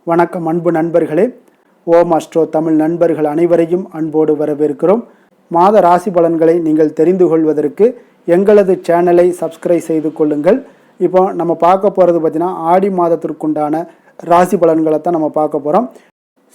வணக்கம் அன்பு நண்பர்களே. ஓம் அஸ்ட்ரோ தமிழ் நண்பர்கள் அனைவரையும் அன்போடு வரவேற்கிறோம். மாத ராசி பலன்களை நீங்கள் தெரிந்து கொள்வதற்கு எங்களது சேனலை சப்ஸ்கிரைப் செய்து கொள்ளுங்கள். இப்போ நம்ம பார்க்க போகிறது பார்த்திங்கன்னா ஆடி மாதத்திற்குண்டான ராசி பலன்களை தான் நம்ம பார்க்க போகிறோம்.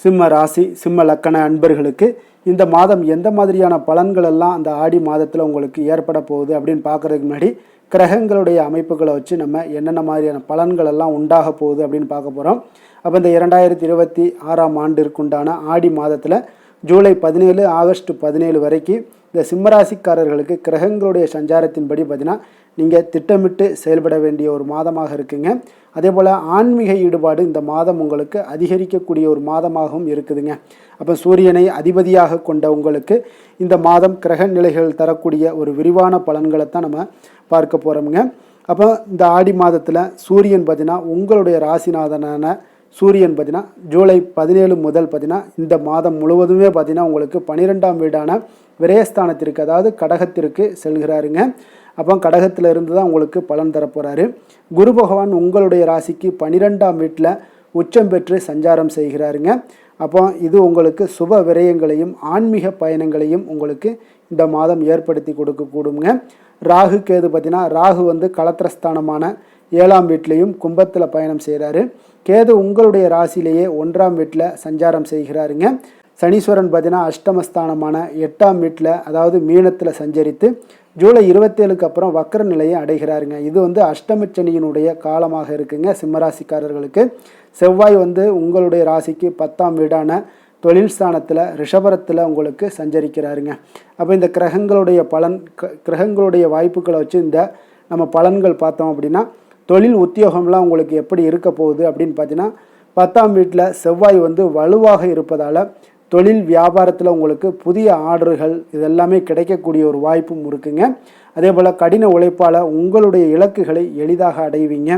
சிம்ம ராசி சிம்ம லக்கண அன்பர்களுக்கு இந்த மாதம் எந்த மாதிரியான பலன்கள் எல்லாம் அந்த ஆடி மாதத்தில் உங்களுக்கு ஏற்பட போகுது அப்படின்னு பார்க்குறதுக்கு முன்னாடி கிரகங்களுடைய அமைப்புகளை வச்சு நம்ம என்னென்ன மாதிரியான பலன்கள் எல்லாம் உண்டாக போகுது அப்படின்னு பார்க்க போகிறோம். அப்போ இந்த 2026ஆம் ஆண்டிற்குண்டான ஆடி மாதத்தில் ஜூலை 17 ஆகஸ்ட் 17 வரைக்கும் இந்த சிம்மராசிக்காரர்களுக்கு கிரகங்களுடைய சஞ்சாரத்தின்படி பார்த்தீங்கன்னா நீங்கள் திட்டமிட்டு செயல்பட வேண்டிய ஒரு மாதமாக இருக்குங்க. அதே போல் ஆன்மீக ஈடுபாடு இந்த மாதம் உங்களுக்கு அதிகரிக்கக்கூடிய ஒரு மாதமாகவும் இருக்குதுங்க. அப்போ சூரியனை அதிபதியாக கொண்ட உங்களுக்கு இந்த மாதம் கிரக நிலைகள் தரக்கூடிய ஒரு விரிவான பலன்களை தான் நம்ம பார்க்க போகிறோமுங்க. அப்போ இந்த ஆடி மாதத்தில் சூரியன் பார்த்தீங்கன்னா உங்களுடைய ராசிநாதனான சூரியன் பார்த்தீங்கன்னா ஜூலை 17 முதல் பார்த்தீங்கன்னா இந்த மாதம் முழுவதுமே பார்த்தீங்கன்னா உங்களுக்கு 12ஆம் வீடான விரயஸ்தானத்திற்கு அதாவது கடகத்திற்கு செல்கிறாருங்க. அப்போ கடகத்தில் இருந்து தான் உங்களுக்கு பலன் தரப்போகிறாரு. குரு பகவான் உங்களுடைய ராசிக்கு 12ஆம் வீட்டில் உச்சம் பெற்று சஞ்சாரம் செய்கிறாருங்க. அப்போ இது உங்களுக்கு சுப விரயங்களையும் ஆன்மீக பயணங்களையும் உங்களுக்கு இந்த மாதம் ஏற்படுத்தி கொடுக்கக்கூடுங்க. ராகு கேது பார்த்தீங்கன்னா ராகு வந்து களத்திரஸ்தானமான 7ஆம் வீட்லேயும் கும்பத்தில் பயணம் செய்கிறாரு. கேது உங்களுடைய ராசியிலேயே 1ஆம் வீட்டில் சஞ்சாரம் செய்கிறாருங்க. சனீஸ்வரன் பார்த்தீங்கன்னா அஷ்டமஸ்தானமான 8ஆம் வீட்டில் அதாவது மீனத்தில் சஞ்சரித்து ஜூலை 27க்கு அப்புறம் வக்கர நிலையை அடைகிறாருங்க. இது வந்து அஷ்டமச்சனியினுடைய காலமாக இருக்குங்க சிம்மராசிக்காரர்களுக்கு. செவ்வாய் வந்து உங்களுடைய ராசிக்கு 10ஆம் வீடான தொழில் ஸ்தானத்தில் ரிஷபரத்தில் உங்களுக்கு சஞ்சரிக்கிறாருங்க. அப்போ இந்த கிரகங்களுடைய வாய்ப்புகளை வச்சு இந்த நம்ம பலன்கள் பார்த்தோம் அப்படின்னா தொழில் உத்தியோகம்லாம் உங்களுக்கு எப்படி இருக்க போகுது அப்படின்னு பார்த்தீங்கன்னா 10ஆம் வீட்டில் செவ்வாய் வந்து வலுவாக இருப்பதால் தொழில் வியாபாரத்தில் உங்களுக்கு புதிய ஆர்டர்கள் இதெல்லாமே கிடைக்கக்கூடிய ஒரு வாய்ப்பும் இருக்குங்க. அதே போல் கடின உழைப்பால் உங்களுடைய இலக்குகளை எளிதாக அடைவீங்க.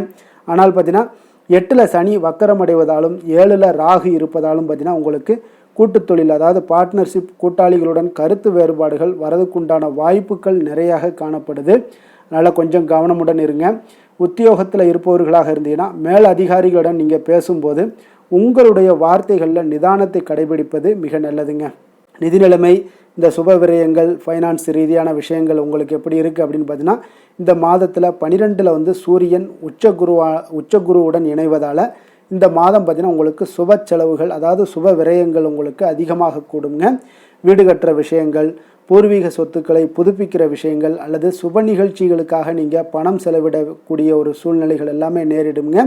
ஆனால் பார்த்தீங்கன்னா 8ல் சனி வக்கரம் அடைவதாலும் 7ல் ராகு இருப்பதாலும் பார்த்தீங்கன்னா உங்களுக்கு கூட்டுத் தொழில் அதாவது பார்ட்னர்ஷிப் கூட்டாளிகளுடன் கருத்து வேறுபாடுகள் வரதுக்குண்டான வாய்ப்புகள் நிறையாக காணப்படுது. அதனால் கொஞ்சம் கவனமுடன் இருங்க. உத்தியோகத்தில் இருப்பவர்களாக இருந்தீங்கன்னா மேல் அதிகாரிகளுடன் நீங்கள் பேசும்போது உங்களுடைய வார்த்தைகளில் நிதானத்தை கடைபிடிப்பது மிக நல்லதுங்க. நிதி நிலைமை இந்த சுப விரயங்கள் ஃபைனான்ஸ் ரீதியான விஷயங்கள் உங்களுக்கு எப்படி இருக்குது அப்படின்னு பார்த்தீங்கன்னா இந்த மாதத்தில் 12ல் வந்து சூரியன் உச்சகுருவுடன் இணைவதால் இந்த மாதம் பார்த்தீங்கன்னா உங்களுக்கு சுப செலவுகள் அதாவது சுப விரயங்கள் உங்களுக்கு அதிகமாக கூடுங்க. வீடு கட்டுற விஷயங்கள், பூர்வீக சொத்துக்களை புதுப்பிக்கிற விஷயங்கள் அல்லது சுப நிகழ்ச்சிகளுக்காக நீங்கள் பணம் செலவிடக்கூடிய ஒரு சூழ்நிலைகள் எல்லாமே நேரிடுங்க.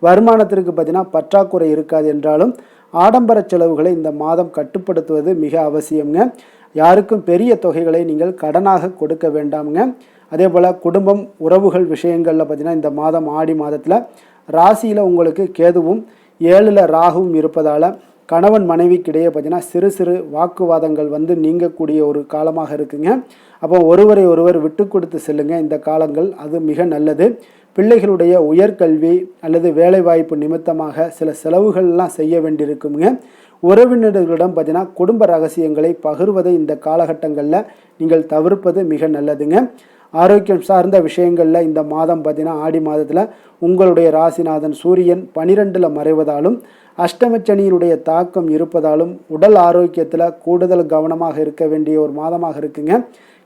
வருமானத்திற்கு பார்த்தீங்கன்னா பற்றாக்குறை இருக்காது என்றாலும் ஆடம்பர செலவுகளை இந்த மாதம் கட்டுப்படுத்துவது மிக அவசியம்ங்க. யாருக்கும் பெரிய தொகைகளை நீங்கள் கடனாக கொடுக்க வேண்டாமுங்க. அதே போல் குடும்பம் உறவுகள் விஷயங்களில் பார்த்தீங்கன்னா இந்த மாதம் ஆடி மாதத்தில் ராசியில் உங்களுக்கு கேதுவும் 7ல் ராகுவும் இருப்பதால் கணவன் மனைவிக்கிடையே பார்த்தீங்கன்னா சிறு சிறு வாக்குவாதங்கள் வந்து நீங்கக்கூடிய ஒரு காலமாக இருக்குங்க. அப்போ ஒருவரை ஒருவர் விட்டு கொடுத்து செல்லுங்க இந்த காலங்கள், அது மிக நல்லது. பிள்ளைகளுடைய உயர்கல்வி அல்லது வேலைவாய்ப்பு நிமித்தமாக சில செலவுகள்லாம் செய்ய வேண்டியிருக்குங்க. உறவினர்களிடம் பார்த்தீங்கன்னா குடும்ப ரகசியங்களை பகிர்வதை இந்த காலகட்டங்களில் நீங்கள் தவிர்ப்பது மிக நல்லதுங்க. ஆரோக்கியம் சார்ந்த விஷயங்களில் இந்த மாதம் பார்த்தீங்கன்னா ஆடி மாதத்தில் உங்களுடைய ராசிநாதன் சூரியன் 12ல் மறைவதாலும் அஷ்டமச்சனியினுடைய தாக்கம் இருப்பதாலும் உடல் ஆரோக்கியத்தில் கூடுதல் கவனமாக இருக்க வேண்டிய ஒரு மாதமாக இருக்குங்க.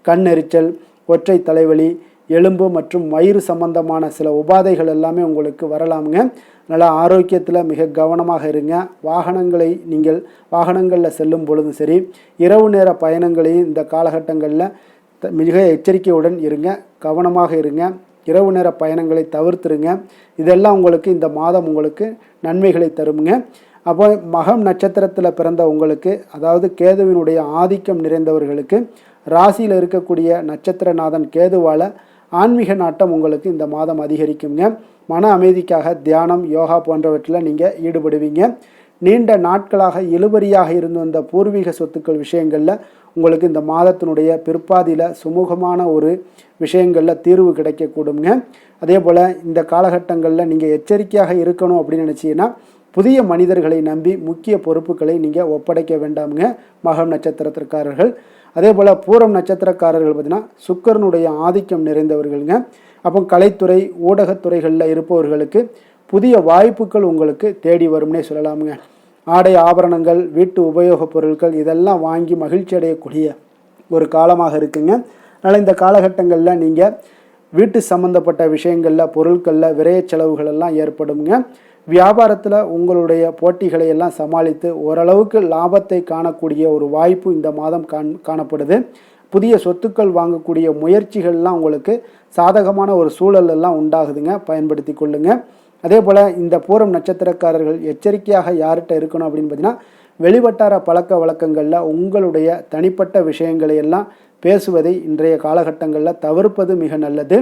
கண் எரிச்சல், ஒற்றை தலைவலி, எலும்பு மற்றும் வயிறு சம்பந்தமான சில உபாதைகள் எல்லாமே உங்களுக்கு வரலாமுங்க. அதனால் ஆரோக்கியத்தில் மிக கவனமாக இருங்க. வாகனங்களில் செல்லும் பொழுதும் சரி, இரவு நேர பயணங்களையும் இந்த காலகட்டங்களில் மிக எச்சரிக்கையுடன் இருங்க, கவனமாக இருங்க. இரவு நேர பயணங்களை தவிர்த்துருங்க. இதெல்லாம் உங்களுக்கு இந்த மாதம் உங்களுக்கு நன்மைகளை தருங்க. அப்போ மகம் நட்சத்திரத்தில் பிறந்த உங்களுக்கு அதாவது கேதுவினுடைய ஆதிக்கம் நிறைந்தவர்களுக்கு ராசியில் இருக்கக்கூடிய நட்சத்திரநாதன் கேதுவால் ஆன்மீக நாட்டம் உங்களுக்கு இந்த மாதம் அதிகரிக்குங்க. மன அமைதிக்காக தியானம், யோகா போன்றவற்றில் நீங்கள் ஈடுபடுவீங்க. நீண்ட நாட்களாக இழுபறியாக இருந்து வந்த பூர்வீக சொத்துக்கள் விஷயங்களில் உங்களுக்கு இந்த மாதத்தினுடைய பிற்பாதியில் சுமூகமான ஒரு விஷயங்களில் தீர்வு கிடைக்கக்கூடுங்க. அதே போல் இந்த காலகட்டங்களில் நீங்கள் எச்சரிக்கையாக இருக்கணும் அப்படின்னு நினச்சிங்கன்னா புதிய மனிதர்களை நம்பி முக்கிய பொறுப்புகளை நீங்கள் ஒப்படைக்க வேண்டாமுங்க மகம் நட்சத்திரத்திற்காரர்கள். அதே போல் பூரம் நட்சத்திரக்காரர்கள் பார்த்திங்கன்னா சுக்கிரனுடைய ஆதிக்கம் நிறைந்தவர்களுங்க. அப்போ கலைத்துறை ஊடகத்துறைகளில் இருப்பவர்களுக்கு புதிய வாய்ப்புகள் உங்களுக்கு தேடி வரும்னே சொல்லலாமுங்க. ஆடை ஆபரணங்கள் வீட்டு உபயோகப் பொருட்கள் இதெல்லாம் வாங்கி மகிழ்ச்சி அடையக்கூடிய ஒரு காலமாக இருக்குங்க. அதனால் இந்த காலகட்டங்களில் நீங்கள் வீட்டு சம்மந்தப்பட்ட விஷயங்களில் பொருட்களில் விரைய செலவுகள் எல்லாம் ஏற்படுங்க. வியாபாரத்தில் உங்களுடைய போட்டிகளை எல்லாம் சமாளித்து ஓரளவுக்கு லாபத்தை காணக்கூடிய ஒரு வாய்ப்பு இந்த மாதம் காணப்படுது. புதிய சொத்துக்கள் வாங்கக்கூடிய முயற்சிகள்லாம் உங்களுக்கு சாதகமான ஒரு சூழல் எல்லாம் உண்டாகுதுங்க, பயன்படுத்தி கொள்ளுங்க. அதே போல் இந்த பூரம் நட்சத்திரக்காரர்கள் எச்சரிக்கையாக யார்கிட்ட இருக்கணும் அப்படின்னு பார்த்தீங்கன்னா, வெளிவட்டார பழக்க வழக்கங்களில் உங்களுடைய தனிப்பட்ட விஷயங்களை எல்லாம் பேசுவதை இன்றைய காலகட்டங்களில் தவிர்ப்பது மிக நல்லது.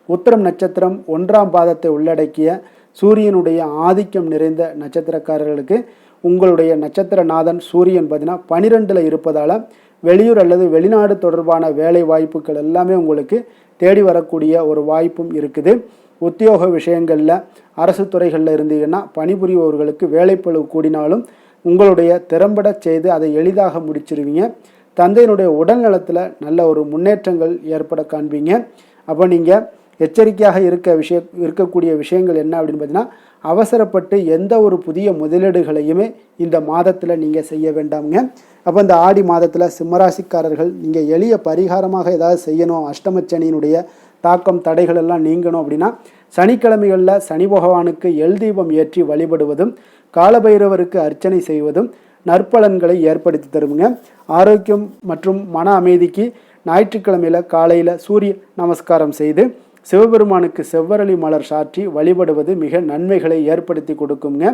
உத்திரம் நட்சத்திரம் 1ஆம் பாதத்தை உள்ளடக்கிய சூரியனுடைய ஆதிக்கம் நிறைந்த நட்சத்திரக்காரர்களுக்கு உங்களுடைய நட்சத்திரநாதன் சூரியன் பார்த்தீங்கன்னா 12ல் இருப்பதால் வெளியூர் அல்லது வெளிநாடு தொடர்பான வேலை வாய்ப்புகள் எல்லாமே உங்களுக்கு தேடி வரக்கூடிய ஒரு வாய்ப்பும் இருக்குது. உத்தியோக விஷயங்களில் அரசு துறைகளில் இருந்தீங்கன்னா பணிபுரிபவர்களுக்கு வேலைப்பளு கூடினாலும் உங்களுடைய திறம்பட செய்து அதை எளிதாக முடிச்சிருவீங்க. தந்தையினுடைய உடல் நலத்தில் நல்ல ஒரு முன்னேற்றங்கள் ஏற்பட காண்பீங்க. அப்போ நீங்கள் எச்சரிக்கையாக இருக்கக்கூடிய விஷயங்கள் என்ன அப்படின்னு பார்த்தீங்கன்னா, அவசரப்பட்டு எந்த ஒரு புதிய முதலீடுகளையுமே இந்த மாதத்தில் நீங்கள் செய்ய வேண்டாமுங்க. அப்போ இந்த ஆடி மாதத்தில் சிம்மராசிக்காரர்கள் நீங்கள் எளிய பரிகாரமாக ஏதாவது செய்யணும், அஷ்டமச்சனியினுடைய தாக்கம் தடைகள் எல்லாம் நீங்கணும் அப்படின்னா, சனிக்கிழமைகளில் சனி பகவானுக்கு எல் தீபம் ஏற்றி வழிபடுவதும் காலபைரவருக்கு அர்ச்சனை செய்வதும் நற்பலன்களை ஏற்படுத்தி தருங்க. ஆரோக்கியம் மற்றும் மன அமைதிக்கு ஞாயிற்றுக்கிழமையில் காலையில் சூரிய நமஸ்காரம் செய்து சிவபெருமானுக்கு செவ்வரளி மலர் சாற்றி வழிபடுவது மிக நன்மைகளை ஏற்படுத்தி கொடுக்குங்க.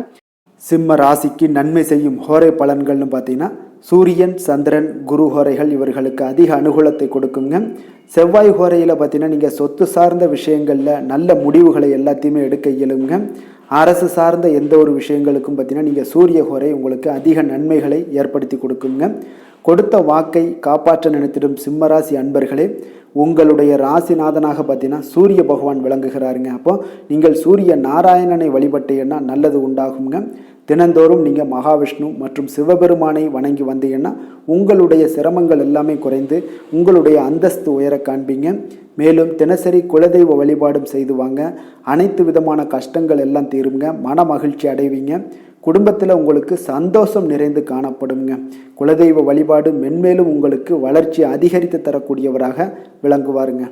சிம்ம ராசிக்கு நன்மை செய்யும் ஹோரை பலன்கள்னு பார்த்தீங்கன்னா, சூரியன் சந்திரன் குரு ஹோரைகள் இவர்களுக்கு அதிக அனுகூலத்தை கொடுக்குங்க. செவ்வாய் ஹோரையில் பார்த்தீங்கன்னா நீங்கள் சொத்து சார்ந்த விஷயங்களில் நல்ல முடிவுகளை எல்லாத்தையுமே எடுக்க இயலுங்க. அரசு சார்ந்த எந்த ஒரு விஷயங்களுக்கும் பார்த்தீங்கன்னா நீங்கள் சூரிய ஹோரை உங்களுக்கு அதிக நன்மைகளை ஏற்படுத்தி கொடுக்குங்க. கொடுத்த வாக்கை காப்பாற்ற நினைத்திடும் சிம்மராசி அன்பர்களே, உங்களுடைய ராசிநாதனாக பார்த்தீங்கன்னா சூரிய பகவான் விளங்குகிறாருங்க. அப்போ நீங்கள் சூரிய நாராயணனை வழிபட்டீங்கன்னா நல்லது உண்டாகுங்க. தினந்தோறும் நீங்கள் மகாவிஷ்ணு மற்றும் சிவபெருமானை வணங்கி வந்தீங்கன்னா உங்களுடைய சிரமங்கள் எல்லாமே குறைந்து உங்களுடைய அந்தஸ்து உயர காண்பீங்க. மேலும் தினசரி குலதெய்வ வழிபாடும் செய்து வாங்க. அனைத்து விதமான கஷ்டங்கள் எல்லாம் தீருங்க. மன மகிழ்ச்சி அடைவீங்க. குடும்பத்தில் உங்களுக்கு சந்தோஷம் நிறைந்து காணப்படுங்க. குலதெய்வ வழிபாடு மென்மேலும் உங்களுக்கு வளர்ச்சி அதிகரித்து தரக்கூடியவராக விளங்குவாருங்க.